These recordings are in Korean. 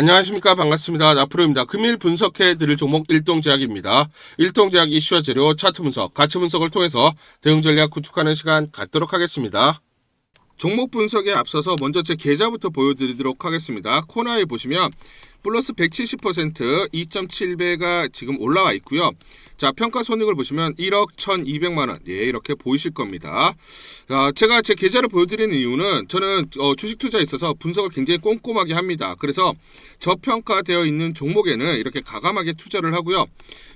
안녕하십니까. 반갑습니다. 나프로입니다. 금일 분석해드릴 종목 일동제약입니다. 일동제약 이슈와 재료, 차트 분석, 가치 분석을 통해서 대응 전략 구축하는 시간 갖도록 하겠습니다. 종목 분석에 앞서서 먼저 제 계좌부터 보여드리도록 하겠습니다. 코너에 보시면 플러스 170% 2.7배가 지금 올라와 있고요. 자, 평가 손익을 보시면 1억 1,200만원. 예, 이렇게 보이실 겁니다. 제가 제 계좌를 보여드리는 이유는 저는 주식 투자에 있어서 분석을 굉장히 꼼꼼하게 합니다. 그래서 저평가되어 있는 종목에는 이렇게 과감하게 투자를 하고요.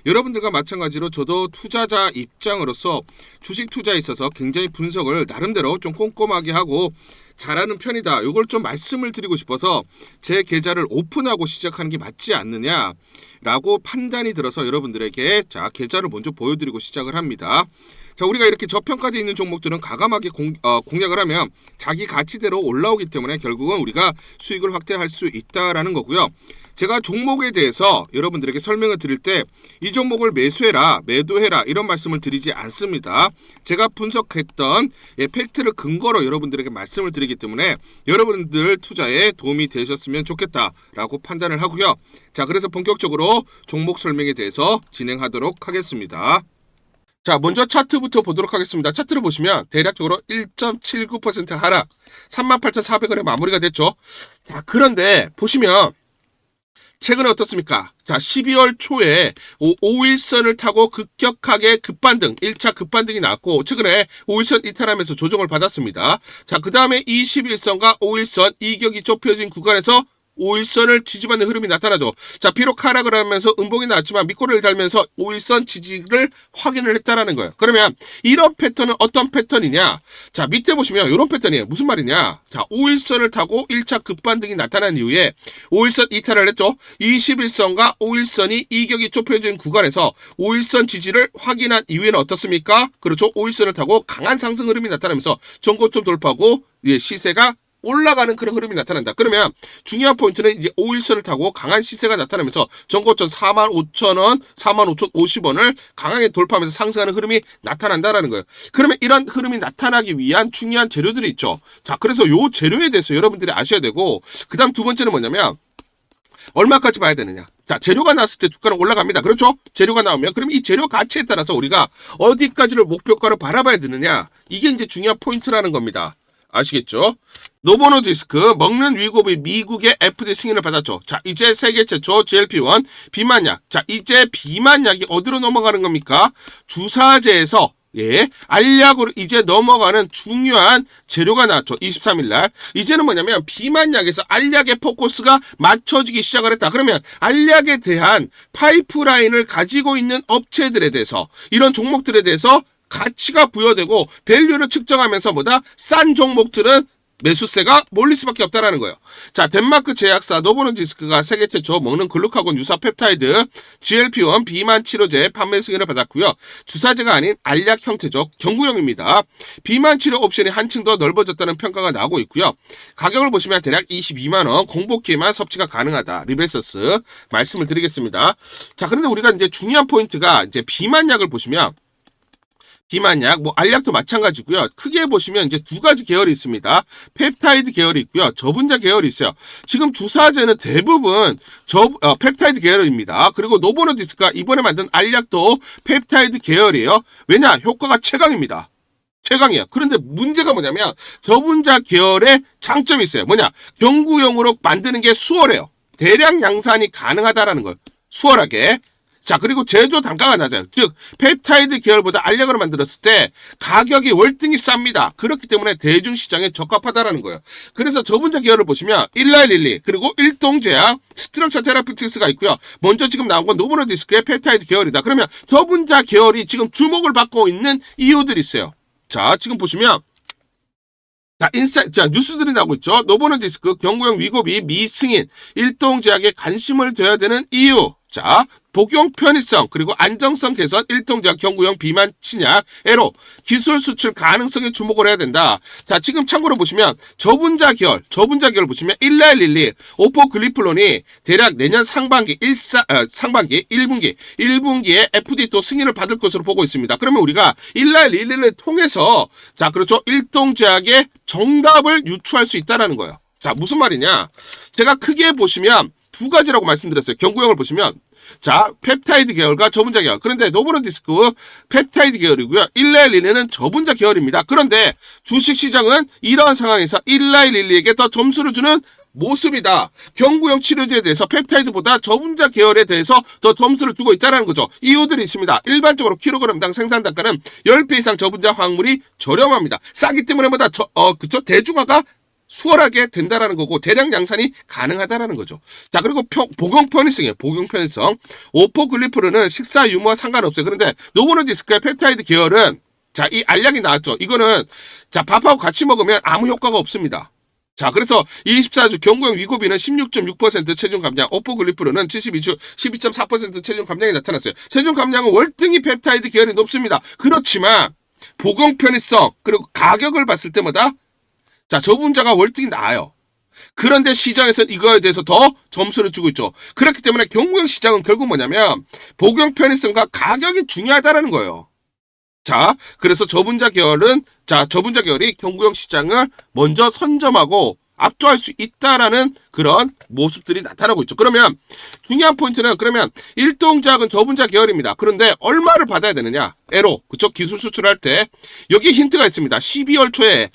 여러분들과 마찬가지로 저도 투자자 입장으로서 주식 투자에 있어서 굉장히 분석을 나름대로 좀 꼼꼼하게 하고 잘하는 편이다. 이걸 좀 말씀을 드리고 싶어서 제 계좌를 오픈하고 시작하는 게 맞지 않느냐라고 판단이 들어서 여러분들에게 자, 계좌를 먼저 보여드리고 시작을 합니다. 자, 우리가 이렇게 저평가되어 있는 종목들은 과감하게 공략을 하면 자기 가치대로 올라오기 때문에 결국은 우리가 수익을 확대할 수 있다라는 거고요. 제가 종목에 대해서 여러분들에게 설명을 드릴 때 이 종목을 매수해라, 매도해라 이런 말씀을 드리지 않습니다. 제가 분석했던 팩트를 근거로 여러분들에게 말씀을 드리기 때문에 여러분들 투자에 도움이 되셨으면 좋겠다라고 판단을 하고요. 자, 그래서 본격적으로 종목 설명에 대해서 진행하도록 하겠습니다. 자, 먼저 차트부터 보도록 하겠습니다. 차트를 보시면 대략적으로 1.79% 하락, 38,400원에 마무리가 됐죠. 자, 그런데 보시면 최근에 어떻습니까? 자, 12월 초에 5일선을 타고 급격하게 급반등, 1차 급반등이 나왔고 최근에 5일선 이탈하면서 조정을 받았습니다. 자, 그 다음에 21선과 5일선 이격이 좁혀진 구간에서 5일선을 지지받는 흐름이 나타나죠. 자, 비록 하락을 하면서 음봉이 나왔지만 밑꼬리를 달면서 5일선 지지를 확인을 했다라는 거예요. 그러면 이런 패턴은 어떤 패턴이냐? 자, 밑에 보시면 이런 패턴이에요. 무슨 말이냐? 자, 5일선을 타고 1차 급반등이 나타난 이후에 5일선 이탈을 했죠. 21선과 5일선이 이격이 좁혀진 구간에서 5일선 지지를 확인한 이후에는 어떻습니까? 그렇죠. 5일선을 타고 강한 상승 흐름이 나타나면서 전고점 돌파하고 시세가 올라가는 그런 흐름이 나타난다. 그러면 중요한 포인트는 이제 5일선을 타고 강한 시세가 나타나면서 전고점 45,000원, 45,050원을 강하게 돌파하면서 상승하는 흐름이 나타난다라는 거예요. 그러면 이런 흐름이 나타나기 위한 중요한 재료들이 있죠. 자, 그래서 요 재료에 대해서 여러분들이 아셔야 되고, 그 다음 두 번째는 뭐냐면 얼마까지 봐야 되느냐. 자, 재료가 나왔을 때 주가는 올라갑니다. 그렇죠? 재료가 나오면 그럼 이 재료 가치에 따라서 우리가 어디까지를 목표가로 바라봐야 되느냐. 이게 이제 중요한 포인트라는 겁니다. 아시겠죠? 노보노디스크 먹는 위고비 미국의 FDA 승인을 받았죠. 자, 이제 세계 최초 GLP-1 비만약. 자, 이제 비만약이 어디로 넘어가는 겁니까? 주사제에서 알약으로 이제 넘어가는 중요한 재료가 나왔죠. 23일날. 이제는 뭐냐면 비만약에서 알약의 포커스가 맞춰지기 시작을 했다. 그러면 알약에 대한 파이프라인을 가지고 있는 업체들에 대해서 이런 종목들에 대해서 가치가 부여되고 밸류를 측정하면서 보다 싼 종목들은 매수세가 몰릴 수밖에 없다라는 거예요. 자, 덴마크 제약사 노보노디스크가 세계 최초 먹는 글루카곤 유사 펩타이드 GLP-1 비만 치료제 판매 승인을 받았고요. 주사제가 아닌 알약 형태적 경구용입니다. 비만 치료 옵션이 한층 더 넓어졌다는 평가가 나오고 있고요. 가격을 보시면 대략 22만원, 공복기에만 섭취가 가능하다. 리벨서스 말씀을 드리겠습니다. 자, 그런데 우리가 이제 중요한 포인트가 이제 비만약을 보시면 비만약, 알약도 마찬가지고요. 크게 보시면 이제 두 가지 계열이 있습니다. 펩타이드 계열이 있고요. 저분자 계열이 있어요. 지금 주사제는 대부분 펩타이드 계열입니다. 그리고 노보노디스크가 이번에 만든 알약도 펩타이드 계열이에요. 왜냐? 효과가 최강입니다. 최강이에요. 그런데 문제가 뭐냐면 저분자 계열의 장점이 있어요. 뭐냐? 경구용으로 만드는 게 수월해요. 대량 양산이 가능하다라는 거예요. 수월하게. 자, 그리고 제조 단가가 낮아요. 즉 펩타이드 계열보다 알약으로 만들었을 때 가격이 월등히 쌉니다. 그렇기 때문에 대중시장에 적합하다라는 거예요. 그래서 저분자 계열을 보시면 일라일릴리 그리고 일동제약 스트럭처 테라피틱스가 있고요. 먼저 지금 나온 건 노보노디스크의 펩타이드 계열이다. 그러면 저분자 계열이 지금 주목을 받고 있는 이유들이 있어요. 자, 지금 보시면 자, 뉴스들이 나오고 있죠. 노보노디스크 경구용 위고비 미승인 일동제약에 관심을 둬야 되는 이유. 자, 복용 편의성 그리고 안정성 개선 일동제약 경구용 비만 치약 에로 기술 수출 가능성에 주목을 해야 된다. 자, 지금 참고로 보시면 저분자 계열 보시면 1112 오포글리플론이 대략 내년 상반기 1분기에 FDA 또 승인을 받을 것으로 보고 있습니다. 그러면 우리가 1111을 통해서 자, 그렇죠. 일동제약의 정답을 유추할 수 있다라는 거예요. 자, 무슨 말이냐? 제가 크게 보시면 두 가지라고 말씀드렸어요. 경구형을 보시면 자, 펩타이드 계열과 저분자 계열. 그런데 노보노디스크 펩타이드 계열이고요. 일라일릴리는 저분자 계열입니다. 그런데 주식시장은 이러한 상황에서 일라일릴리에게 더 점수를 주는 모습이다. 경구형 치료제에 대해서 펩타이드보다 저분자 계열에 대해서 더 점수를 주고 있다는 거죠. 이유들이 있습니다. 일반적으로 킬로그램당 생산 단가는 10배 이상 저분자 화학물이 저렴합니다. 싸기 때문에 그쵸? 대중화가 수월하게 된다라는 거고 대량 양산이 가능하다라는 거죠. 자, 그리고 복용 편의성이에요. 복용 편의성. 오포글리프르는 식사 유무와 상관없어요. 그런데 노보노디스크의 펩타이드 계열은 자, 이 알약이 나왔죠. 이거는 자, 밥하고 같이 먹으면 아무 효과가 없습니다. 자, 그래서 24주 경구형 위고비는 16.6% 체중 감량, 오포글리프르는 72주 12.4% 체중 감량이 나타났어요. 체중 감량은 월등히 펩타이드 계열이 높습니다. 그렇지만 복용 편의성 그리고 가격을 봤을 때마다 자, 저분자가 월등히 나아요. 그런데 시장에서는 이거에 대해서 더 점수를 주고 있죠. 그렇기 때문에 경구형 시장은 결국 뭐냐면 복용 편의성과 가격이 중요하다는 거예요. 자, 그래서 저분자 계열이 경구형 시장을 먼저 선점하고 압도할 수 있다라는 그런 모습들이 나타나고 있죠. 그러면 중요한 포인트는 그러면 일동제약은 저분자 계열입니다. 그런데 얼마를 받아야 되느냐? 에로, 그쵸? 기술 수출할 때 여기 힌트가 있습니다. 12월 초에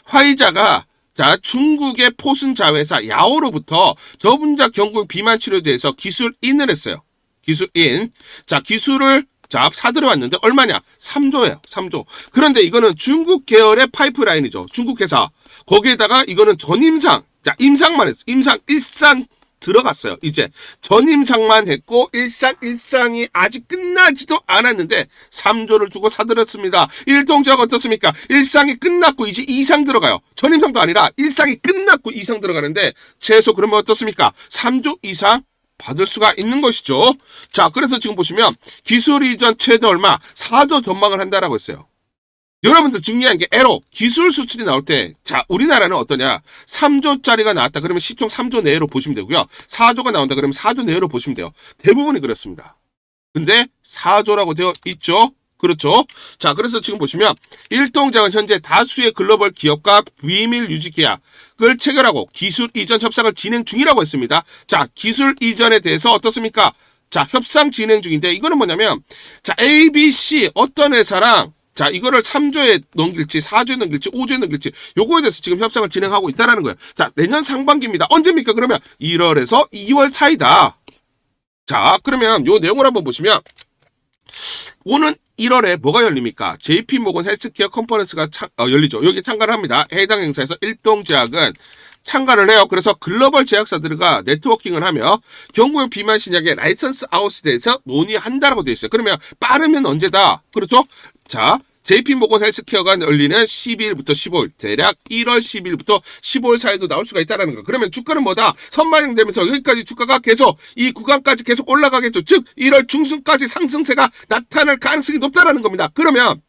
화이자가 자, 중국의 포슨 자회사 야오로부터 저분자 경구형 비만 치료제에서 기술인을 했어요. 기술인. 자, 기술을 자, 사들여왔는데 얼마냐? 3조예요. 3조. 그런데 이거는 중국 계열의 파이프라인이죠. 중국 회사. 거기에다가 이거는 전임상. 자, 임상만 했어. 임상 1상 들어갔어요. 이제 전임상만 했고 일상이 아직 끝나지도 않았는데 3조를 주고 사들였습니다. 일동제약 어떻습니까? 일상이 끝났고 이제 2상 들어가요. 전임상도 아니라 일상이 끝났고 2상 들어가는데 최소 그러면 어떻습니까? 3조 이상 받을 수가 있는 것이죠. 자, 그래서 지금 보시면 기술 이전 최대 얼마 4조 전망을 한다라고 했어요. 여러분들 중요한 게 에로 기술 수출이 나올 때 자, 우리나라는 어떠냐? 3조짜리가 나왔다 그러면 시총 3조 내로 보시면 되고요. 4조가 나온다 그러면 4조 내로 보시면 돼요. 대부분이 그렇습니다. 근데 4조라고 되어 있죠. 그렇죠. 자, 그래서 지금 보시면 일동제약은 현재 다수의 글로벌 기업과 비밀 유지 계약을 체결하고 기술 이전 협상을 진행 중이라고 했습니다. 자, 기술 이전에 대해서 어떻습니까? 자, 협상 진행 중인데 이거는 뭐냐면 자, ABC 어떤 회사랑 자, 이거를 3조에 넘길지 4조에 넘길지 5조에 넘길지 요거에 대해서 지금 협상을 진행하고 있다는 거예요. 자, 내년 상반기입니다. 언제입니까? 그러면 1월에서 2월 사이다. 자, 그러면 요 내용을 한번 보시면 오는 1월에 뭐가 열립니까? JP모건 헬스케어 컨퍼런스가 열리죠. 여기 참가를 합니다. 해당 행사에서 일동제약은 참가를 해요. 그래서 글로벌 제약사들과 네트워킹을 하며 경구형 비만 신약의 라이선스 아웃에 대해서 논의한다라고 되어 있어요. 그러면 빠르면 언제다? 그렇죠? 자, JP모건 헬스케어가 열리는 12일부터 15일, 대략 1월 12일부터 15일 사이도 나올 수가 있다는 거. 그러면 주가는 뭐다? 선반영되면서 여기까지 주가가 계속 이 구간까지 계속 올라가겠죠. 즉 1월 중순까지 상승세가 나타날 가능성이 높다라는 겁니다. 그러면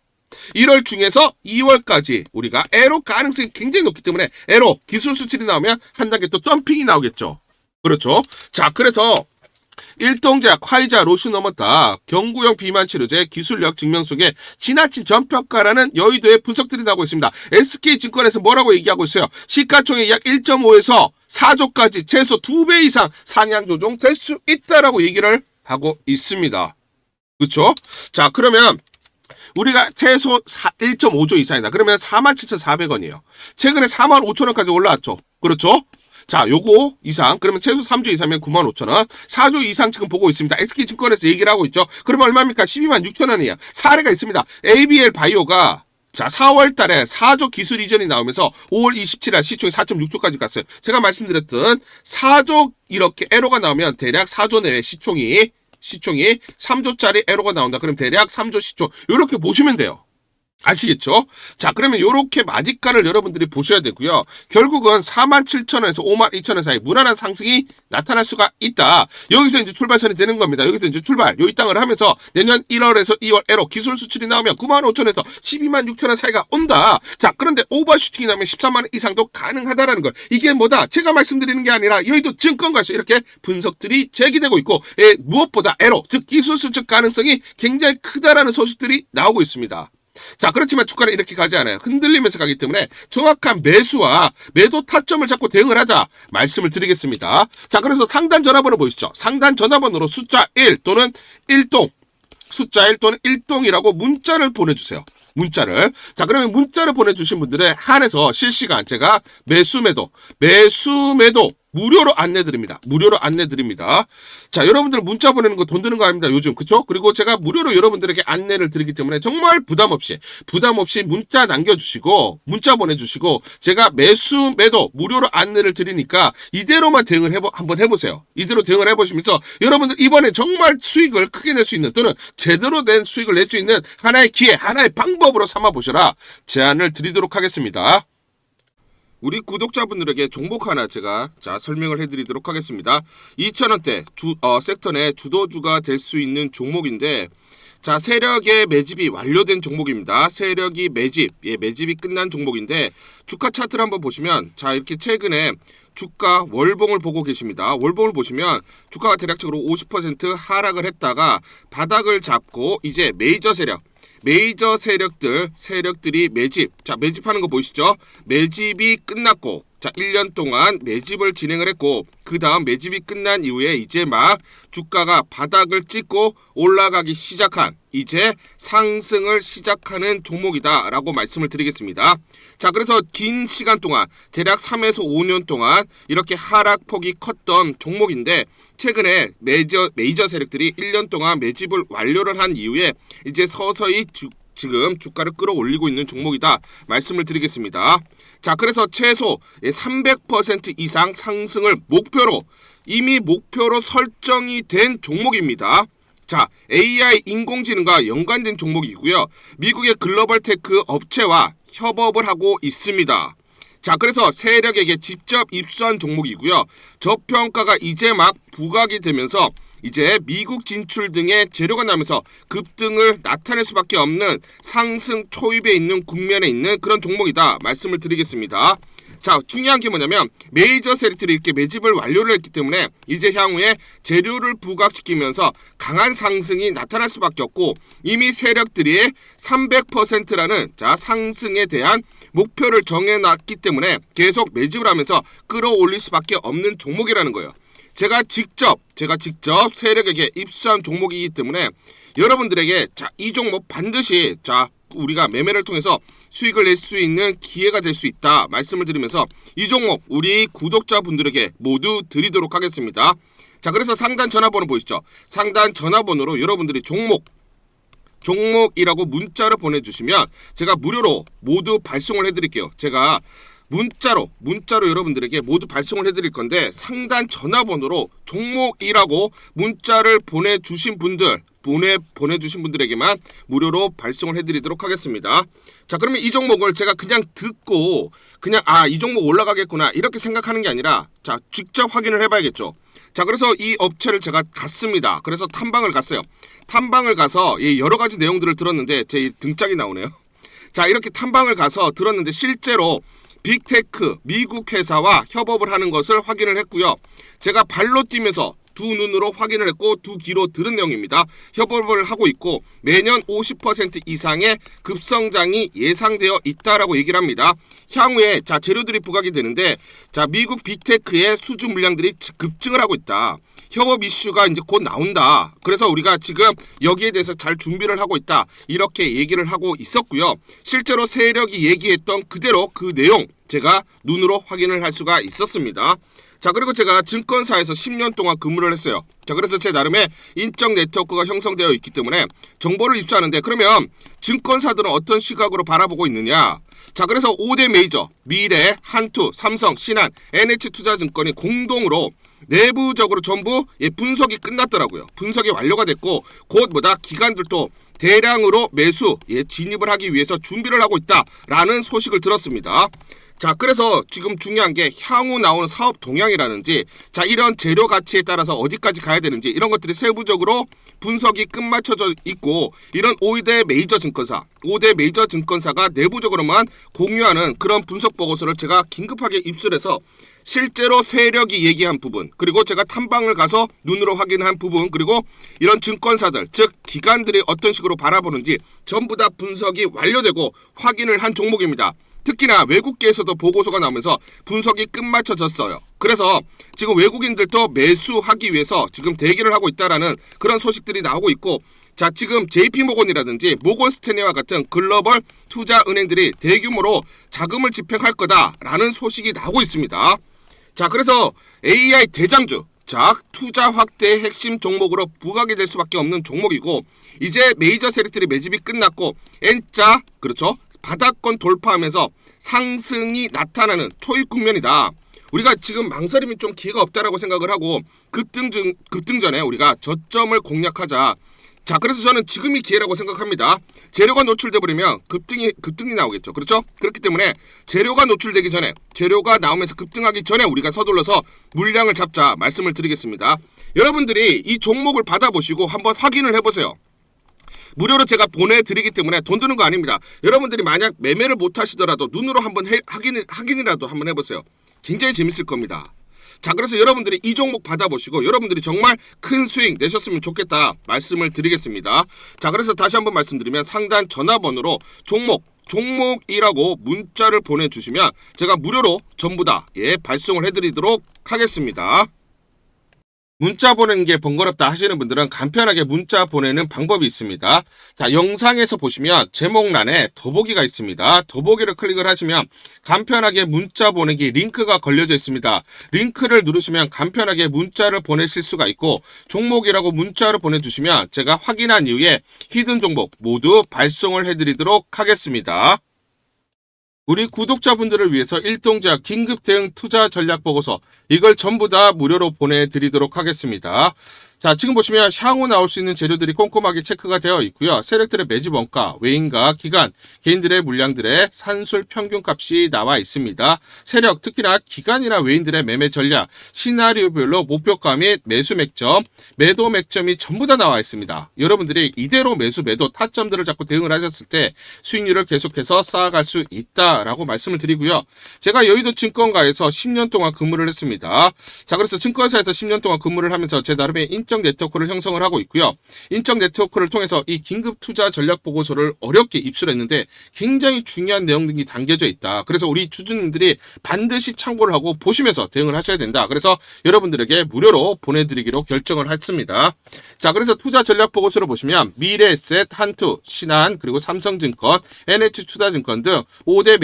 1월 중에서 2월까지 우리가 에로 가능성이 굉장히 높기 때문에 에로 기술 수출이 나오면 한 단계 또 점핑이 나오겠죠. 그렇죠. 자, 그래서 일동제약, 화이자, 로슈 넘었다. 경구형 비만 치료제 기술력 증명 속에 지나친 전평가라는 여의도의 분석들이 나오고 있습니다. SK증권에서 뭐라고 얘기하고 있어요? 시가총액 약 1.5에서 4조까지 최소 2배 이상 상향 조정될 수 있다라고 얘기를 하고 있습니다. 그렇죠? 자, 그러면 우리가 최소 1.5조 이상이다. 그러면 47,400원이에요. 최근에 45,000원까지 올라왔죠. 그렇죠? 자, 요거 이상, 그러면 최소 3조 이상이면 95,000원, 4조 이상 지금 보고 있습니다. SK증권에서 얘기를 하고 있죠. 그러면 얼마입니까? 126,000원이에요. 사례가 있습니다. ABL 바이오가 자, 4월 달에 4조 기술 이전이 나오면서 5월 27일 시총이 4.6조까지 갔어요. 제가 말씀드렸던 4조 이렇게 에로가 나오면 대략 4조 내외 시총이 3조짜리 에로가 나온다. 그럼 대략 3조 시총. 이렇게 보시면 돼요. 아시겠죠? 자, 그러면 요렇게 마디가를 여러분들이 보셔야 되고요. 결국은 47,000원에서 52,000원 사이 무난한 상승이 나타날 수가 있다. 여기서 이제 출발선이 되는 겁니다. 여기서 이제 출발, 요 이 땅을 하면서 내년 1월에서 2월 에로 기술 수출이 나오면 95,000원에서 126,000원 사이가 온다. 자, 그런데 오버슈팅이 나오면 130,000원 이상도 가능하다라는 걸. 이게 뭐다? 제가 말씀드리는 게 아니라 여의도 증권가에서 이렇게 분석들이 제기되고 있고, 무엇보다 에로, 즉 기술 수출 가능성이 굉장히 크다라는 소식들이 나오고 있습니다. 자, 그렇지만 주가는 이렇게 가지 않아요. 흔들리면서 가기 때문에 정확한 매수와 매도 타점을 잡고 대응을 하자 말씀을 드리겠습니다. 자, 그래서 상단 전화번호 보이시죠? 상단 전화번호로 숫자 1 또는 1동, 숫자 1 또는 1동이라고 문자를 보내주세요. 문자를. 자, 그러면 문자를 보내주신 분들에 한해서 실시간 제가 매수 매도 무료로 안내드립니다. 무료로 안내드립니다. 자, 여러분들 문자 보내는 거 돈 드는 거 아닙니다. 요즘. 그쵸? 그리고 제가 무료로 여러분들에게 안내를 드리기 때문에 정말 부담 없이 문자 남겨주시고, 문자 보내주시고, 제가 매수, 매도 무료로 안내를 드리니까 이대로만 대응을 한번 해보세요. 이대로 대응을 해보시면서 여러분들 이번에 정말 수익을 크게 낼 수 있는 또는 제대로 된 수익을 낼 수 있는 하나의 기회, 하나의 방법으로 삼아보셔라 제안을 드리도록 하겠습니다. 우리 구독자분들에게 종목 하나 제가 설명을 해드리도록 하겠습니다. 2,000원대 섹터 내 주도주가 될 수 있는 종목인데, 자, 세력의 매집이 완료된 종목입니다. 세력이 매집이 끝난 종목인데, 주가 차트를 한번 보시면, 자, 이렇게 최근에 주가 월봉을 보고 계십니다. 월봉을 보시면 주가가 대략적으로 50% 하락을 했다가 바닥을 잡고 이제 메이저 세력들이 매집하는 거 보이시죠? 매집이 끝났고, 자, 1년 동안 매집을 진행을 했고, 그 다음 매집이 끝난 이후에 이제 막 주가가 바닥을 찍고 올라가기 시작한, 이제 상승을 시작하는 종목이다 라고 말씀을 드리겠습니다. 자, 그래서 긴 시간 동안 대략 3에서 5년 동안 이렇게 하락폭이 컸던 종목인데, 최근에 메이저 세력들이 1년 동안 매집을 완료를 한 이후에 이제 서서히 지금 주가를 끌어올리고 있는 종목이다 말씀을 드리겠습니다. 자, 그래서 최소 300% 이상 상승을 이미 목표로 설정이 된 종목입니다. 자, AI 인공지능과 연관된 종목이고요. 미국의 글로벌 테크 업체와 협업을 하고 있습니다. 자, 그래서 세력에게 직접 입수한 종목이고요. 저평가가 이제 막 부각이 되면서 이제 미국 진출 등의 재료가 나면서 급등을 나타낼 수밖에 없는 상승 초입에 있는 국면에 있는 그런 종목이다 말씀을 드리겠습니다. 자, 중요한 게 뭐냐면 메이저 세력들이 이렇게 매집을 완료를 했기 때문에 이제 향후에 재료를 부각시키면서 강한 상승이 나타날 수밖에 없고, 이미 세력들이 300%라는 상승에 대한 목표를 정해놨기 때문에 계속 매집을 하면서 끌어올릴 수밖에 없는 종목이라는 거예요. 제가 직접 세력에게 입수한 종목이기 때문에 여러분들에게 이 종목 반드시 우리가 매매를 통해서 수익을 낼 수 있는 기회가 될 수 있다 말씀을 드리면서 이 종목 우리 구독자분들에게 모두 드리도록 하겠습니다. 자, 그래서 상단 전화번호 보이시죠? 상단 전화번호로 여러분들이 종목이라고 문자를 보내주시면 제가 무료로 모두 발송을 해드릴게요. 제가 문자로 여러분들에게 모두 발송을 해드릴 건데, 상단 전화번호로 종목이라고 문자를 보내주신 분들에게만 무료로 발송을 해드리도록 하겠습니다. 자, 그러면 이 종목을 제가 그냥 듣고 이 종목 올라가겠구나 이렇게 생각하는 게 아니라 직접 확인을 해봐야겠죠. 자, 그래서 이 업체를 제가 갔습니다. 그래서 탐방을 갔어요. 탐방을 가서 여러 가지 내용들을 들었는데 제 등짝이 나오네요. 자, 이렇게 탐방을 가서 들었는데 실제로 빅테크 미국 회사와 협업을 하는 것을 확인을 했고요. 제가 발로 뛰면서 두 눈으로 확인을 했고 두 귀로 들은 내용입니다. 협업을 하고 있고 매년 50% 이상의 급성장이 예상되어 있다라고 얘기를 합니다. 향후에 재료들이 부각이 되는데 미국 빅테크의 수주 물량들이 급증을 하고 있다. 협업 이슈가 이제 곧 나온다. 그래서 우리가 지금 여기에 대해서 잘 준비를 하고 있다. 이렇게 얘기를 하고 있었고요. 실제로 세력이 얘기했던 그대로 그 내용 제가 눈으로 확인을 할 수가 있었습니다. 자, 그리고 제가 증권사에서 10년 동안 근무를 했어요. 자, 그래서 제 나름의 인적 네트워크가 형성되어 있기 때문에 정보를 입수하는데, 그러면 증권사들은 어떤 시각으로 바라보고 있느냐? 자, 그래서 5대 메이저 미래, 한투, 삼성, 신한, NH투자증권이 공동으로 내부적으로 전부 분석이 끝났더라고요. 분석이 완료가 됐고 곧 기관들도 대량으로 매수 진입을 하기 위해서 준비를 하고 있다라는 소식을 들었습니다. 자, 그래서 지금 중요한 게 향후 나오는 사업 동향이라든지 이런 재료 가치에 따라서 어디까지 가야 되는지 이런 것들이 세부적으로 분석이 끝마쳐져 있고, 이런 5대 메이저 증권사가 내부적으로만 공유하는 그런 분석 보고서를 제가 긴급하게 입수해서 실제로 세력이 얘기한 부분, 그리고 제가 탐방을 가서 눈으로 확인한 부분, 그리고 이런 증권사들 즉 기관들이 어떤 식으로 소식으로 바라보는지 전부 다 분석이 완료되고 확인을 한 종목입니다. 특히나 외국계에서도 보고서가 나오면서 분석이 끝마쳐졌어요. 그래서 지금 외국인들도 매수하기 위해서 지금 대기를 하고 있다라는 그런 소식들이 나오고 있고, 자, 지금 JP모건이라든지 모건스탠리와 같은 글로벌 투자 은행들이 대규모로 자금을 집행할 거다라는 소식이 나오고 있습니다. 자, 그래서 AI 대장주, 자, 투자 확대의 핵심 종목으로 부각이 될 수밖에 없는 종목이고, 이제 메이저 세력들이 매집이 끝났고 N자, 그렇죠, 바닥권 돌파하면서 상승이 나타나는 초입 국면이다. 우리가 지금 망설임이 좀 기회가 없다라고 생각을 하고 급등 전에 우리가 저점을 공략하자. 자, 그래서 저는 지금이 기회라고 생각합니다. 재료가 노출돼 버리면 급등이 나오겠죠. 그렇죠? 그렇기 때문에 재료가 노출되기 전에, 재료가 나오면서 급등하기 전에 우리가 서둘러서 물량을 잡자 말씀을 드리겠습니다. 여러분들이 이 종목을 받아보시고 한번 확인을 해보세요. 무료로 제가 보내드리기 때문에 돈 드는 거 아닙니다. 여러분들이 만약 매매를 못 하시더라도 눈으로 한번 확인이라도 한번 해보세요. 굉장히 재밌을 겁니다. 자, 그래서 여러분들이 이 종목 받아보시고 여러분들이 정말 큰 수익 내셨으면 좋겠다 말씀을 드리겠습니다. 자, 그래서 다시 한번 말씀드리면 상단 전화번호로 종목이라고 문자를 보내주시면 제가 무료로 전부 다 발송을 해드리도록 하겠습니다. 문자 보내는 게 번거롭다 하시는 분들은 간편하게 문자 보내는 방법이 있습니다. 자, 영상에서 보시면 제목란에 더보기가 있습니다. 더보기를 클릭을 하시면 간편하게 문자 보내기 링크가 걸려져 있습니다. 링크를 누르시면 간편하게 문자를 보내실 수가 있고, 종목이라고 문자를 보내주시면 제가 확인한 이후에 히든 종목 모두 발송을 해드리도록 하겠습니다. 우리 구독자분들을 위해서 일동제약 긴급 대응 투자 전략 보고서, 이걸 전부 다 무료로 보내드리도록 하겠습니다. 자, 지금 보시면 향후 나올 수 있는 재료들이 꼼꼼하게 체크가 되어 있고요. 세력들의 매집 원가, 외인과 기간, 개인들의 물량들의 산술 평균값이 나와 있습니다. 세력, 특히나 기간이나 외인들의 매매 전략, 시나리오별로 목표가 및 매수 맥점, 매도 맥점이 전부 다 나와 있습니다. 여러분들이 이대로 매수, 매도 타점들을 잡고 대응을 하셨을 때 수익률을 계속해서 쌓아갈 수 있다라고 말씀을 드리고요. 제가 여의도 증권가에서 10년 동안 근무를 했습니다. 자, 그래서 증권사에서 10년 동안 근무를 하면서 제 나름의 인적 네트워크를 형성을 하고 있고요. 인적 네트워크를 통해서 이 긴급 투자 전략 보고서를 어렵게 입수했는데 굉장히 중요한 내용들이 담겨져 있다. 그래서 우리 주주님들이 반드시 참고를 하고 보시면서 대응을 하셔야 된다. 그래서 여러분들에게 무료로 보내드리기로 결정을 했습니다. 자, 그래서 투자 전략 보고서를 보시면 미래에셋, 한투, 신한, 그리고 삼성증권, NH투자증권 등 5대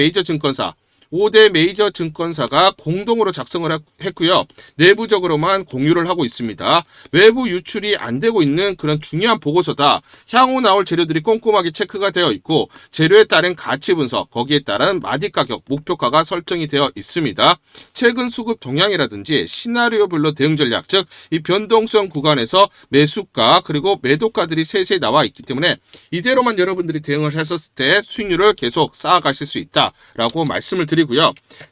메이저 증권사가 공동으로 작성을 했고요. 내부적으로만 공유를 하고 있습니다. 외부 유출이 안 되고 있는 그런 중요한 보고서다. 향후 나올 재료들이 꼼꼼하게 체크가 되어 있고, 재료에 따른 가치 분석, 거기에 따른 마디 가격, 목표가가 설정이 되어 있습니다. 최근 수급 동향이라든지 시나리오별로 대응 전략, 즉 이 변동성 구간에서 매수가 그리고 매도가들이 세세히 나와 있기 때문에 이대로만 여러분들이 대응을 했었을 때 수익률을 계속 쌓아가실 수 있다라고 말씀을 드리고요.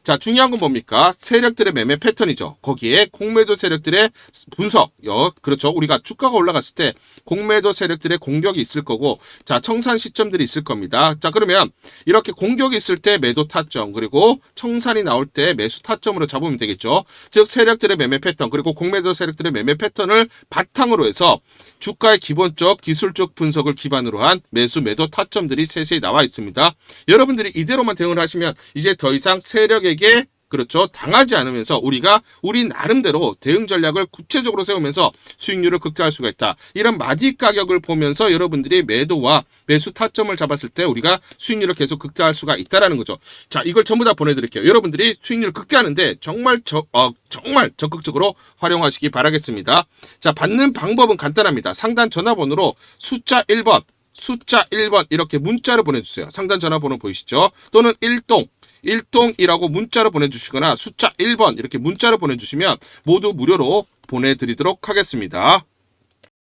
자, 중요한 건 뭡니까? 세력들의 매매 패턴이죠. 거기에 공매도 세력들의 분석, 그렇죠. 우리가 주가가 올라갔을 때 공매도 세력들의 공격이 있을 거고, 자, 청산 시점들이 있을 겁니다. 자, 그러면 이렇게 공격이 있을 때 매도 타점, 그리고 청산이 나올 때 매수 타점으로 잡으면 되겠죠. 즉 세력들의 매매 패턴, 그리고 공매도 세력들의 매매 패턴을 바탕으로 해서 주가의 기본적 기술적 분석을 기반으로 한 매수 매도 타점들이 세세히 나와 있습니다. 여러분들이 이대로만 대응을 하시면 이제 더 이상 세력에게, 그렇죠, 당하지 않으면서 우리가 우리 나름대로 대응 전략을 구체적으로 세우면서 수익률을 극대화할 수가 있다. 이런 마디 가격을 보면서 여러분들이 매도와 매수 타점을 잡았을 때 우리가 수익률을 계속 극대화할 수가 있다라는 거죠. 자, 이걸 전부 다 보내드릴게요. 여러분들이 수익률 극대화하는데 정말 적극적으로 활용하시기 바라겠습니다. 자, 받는 방법은 간단합니다. 상단 전화번호로 숫자 1번 이렇게 문자를 보내주세요. 상단 전화번호 보이시죠? 또는 일동이라고 문자로 보내주시거나 숫자 1번 이렇게 문자로 보내주시면 모두 무료로 보내드리도록 하겠습니다.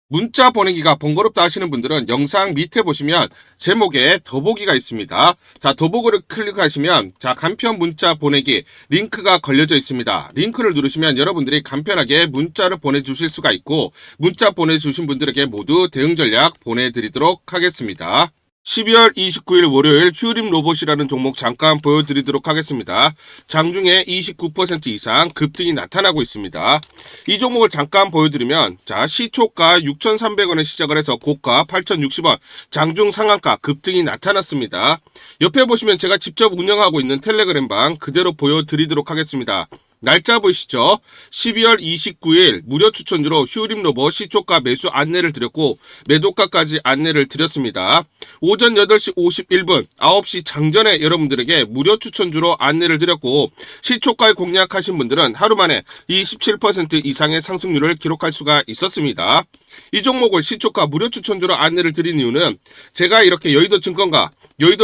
문자 보내기가 번거롭다 하시는 분들은 영상 밑에 보시면 제목에 더보기가 있습니다. 자, 더보기를 클릭하시면 자, 간편 문자 보내기 링크가 걸려져 있습니다. 링크를 누르시면 여러분들이 간편하게 문자를 보내주실 수가 있고, 문자 보내주신 분들에게 모두 대응 전략 보내드리도록 하겠습니다. 12월 29일 월요일 휴림 로봇이라는 종목 잠깐 보여드리도록 하겠습니다. 장중에 29% 이상 급등이 나타나고 있습니다. 이 종목을 잠깐 보여드리면 자 시초가 6,300원에 시작을 해서 고가 8,060원, 장중 상한가 급등이 나타났습니다. 옆에 보시면 제가 직접 운영하고 있는 텔레그램방 그대로 보여드리도록 하겠습니다. 날짜 보이시죠? 12월 29일 무료 추천주로 휴림 로봇 시초가 매수 안내를 드렸고 매도가까지 안내를 드렸습니다. 오전 8시 51분 9시 장전에 여러분들에게 무료 추천주로 안내를 드렸고 시초가에 공략하신 분들은 하루 만에 27% 이상의 상승률을 기록할 수가 있었습니다. 이 종목을 시초가 무료 추천주로 안내를 드린 이유는 제가 이렇게 여의도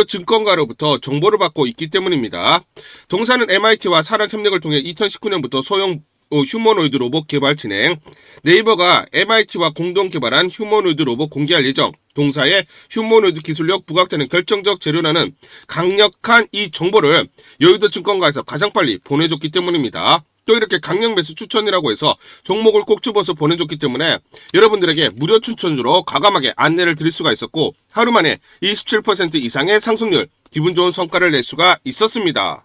증권가로부터 정보를 받고 있기 때문입니다. 동사는 MIT와 산학협력을 통해 2019년부터 소형 휴머노이드 로봇 개발 진행, 네이버가 MIT와 공동 개발한 휴머노이드 로봇 공개할 예정, 동사의 휴머노이드 기술력 부각되는 결정적 재료라는 강력한 이 정보를 여의도 증권가에서 가장 빨리 보내줬기 때문입니다. 또 이렇게 강력 매수 추천이라고 해서 종목을 꼭 집어서 보내줬기 때문에 여러분들에게 무료 추천주로 과감하게 안내를 드릴 수가 있었고 하루 만에 27% 이상의 상승률, 기분 좋은 성과를 낼 수가 있었습니다.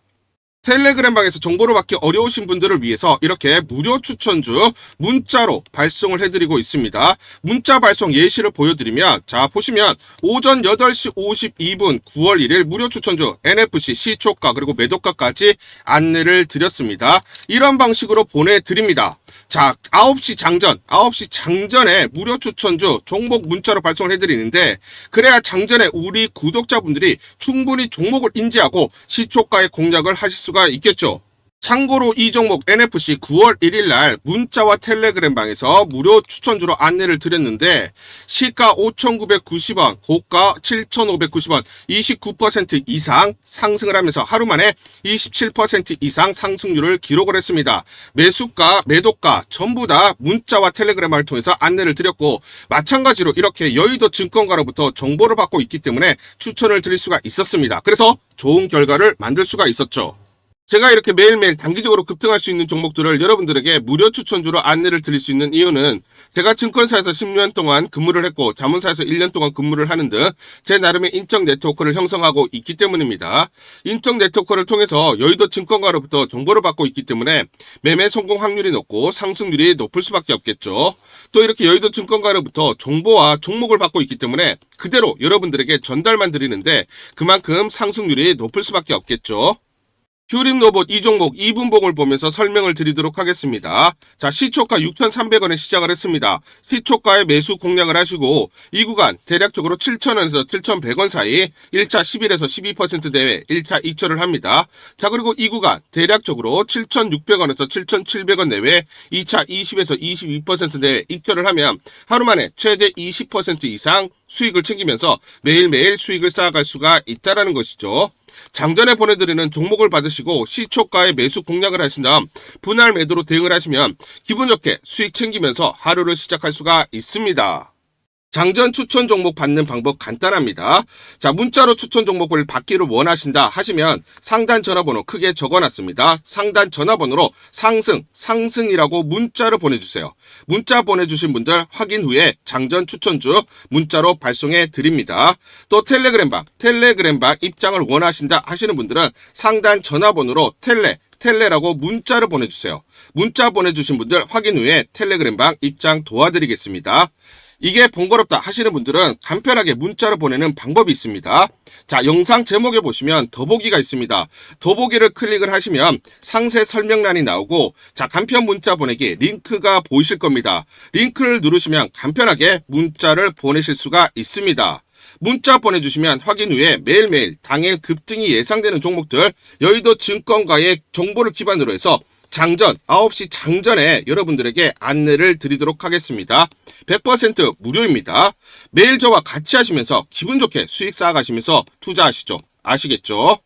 텔레그램방에서 정보를 받기 어려우신 분들을 위해서 이렇게 무료 추천주 문자로 발송을 해드리고 있습니다. 문자 발송 예시를 보여드리면 자 보시면 오전 8시 52분 9월 1일 무료 추천주 NFC 시초가 그리고 매도가까지 안내를 드렸습니다. 이런 방식으로 보내드립니다. 자 9시 장전에 무료 추천주 종목 문자로 발송을 해드리는데 그래야 장전에 우리 구독자분들이 충분히 종목을 인지하고 시초가의 공략을 하실 수가 있겠죠. 참고로 이 종목 NFC 9월 1일 날 문자와 텔레그램방에서 무료 추천주로 안내를 드렸는데 시가 5,990원, 고가 7,590원, 29% 이상 상승을 하면서 하루 만에 27% 이상 상승률을 기록을 했습니다. 매수가, 매도가 전부 다 문자와 텔레그램을 통해서 안내를 드렸고 마찬가지로 이렇게 여의도 증권가로부터 정보를 받고 있기 때문에 추천을 드릴 수가 있었습니다. 그래서 좋은 결과를 만들 수가 있었죠. 제가 이렇게 매일매일 단기적으로 급등할 수 있는 종목들을 여러분들에게 무료 추천주로 안내를 드릴 수 있는 이유는 제가 증권사에서 10년 동안 근무를 했고 자문사에서 1년 동안 근무를 하는 등 제 나름의 인적 네트워크를 형성하고 있기 때문입니다. 인적 네트워크를 통해서 여의도 증권가로부터 정보를 받고 있기 때문에 매매 성공 확률이 높고 상승률이 높을 수밖에 없겠죠. 또 이렇게 여의도 증권가로부터 정보와 종목을 받고 있기 때문에 그대로 여러분들에게 전달만 드리는데 그만큼 상승률이 높을 수밖에 없겠죠. 휴림 로봇 이 종목 2분봉을 보면서 설명을 드리도록 하겠습니다. 자, 시초가 6,300원에 시작을 했습니다. 시초가에 매수 공략을 하시고 이 구간 대략적으로 7,000원에서 7,100원 사이 1차 11에서 12% 내외 1차 2초를 합니다. 자, 그리고 이 구간 대략적으로 7,600원에서 7,700원 내외 2차 20에서 22% 내외 2초를 하면 하루 만에 최대 20% 이상 수익을 챙기면서 매일매일 수익을 쌓아갈 수가 있다는 것이죠. 장전에 보내드리는 종목을 받으시고 시초가에 매수 공략을 하신 다음 분할 매도로 대응을 하시면 기분 좋게 수익 챙기면서 하루를 시작할 수가 있습니다. 장전 추천 종목 받는 방법 간단합니다. 자, 문자로 추천 종목을 받기를 원하신다 하시면 상단 전화번호 크게 적어놨습니다. 상단 전화번호로 상승이라고 문자를 보내주세요. 문자 보내주신 분들 확인 후에 장전 추천주 문자로 발송해 드립니다. 또 텔레그램방 입장을 원하신다 하시는 분들은 상단 전화번호로 텔레라고 문자를 보내주세요. 문자 보내주신 분들 확인 후에 텔레그램방 입장 도와드리겠습니다. 이게 번거롭다 하시는 분들은 간편하게 문자로 보내는 방법이 있습니다. 자, 영상 제목에 보시면 더보기가 있습니다. 더보기를 클릭을 하시면 상세 설명란이 나오고 자, 간편 문자 보내기 링크가 보이실 겁니다. 링크를 누르시면 간편하게 문자를 보내실 수가 있습니다. 문자 보내주시면 확인 후에 매일매일 당일 급등이 예상되는 종목들 여의도 증권가의 정보를 기반으로 해서 장전 9시 장전에 여러분들에게 안내를 드리도록 하겠습니다. 100% 무료입니다. 매일 저와 같이 하시면서 기분 좋게 수익 쌓아가시면서 투자하시죠. 아시겠죠?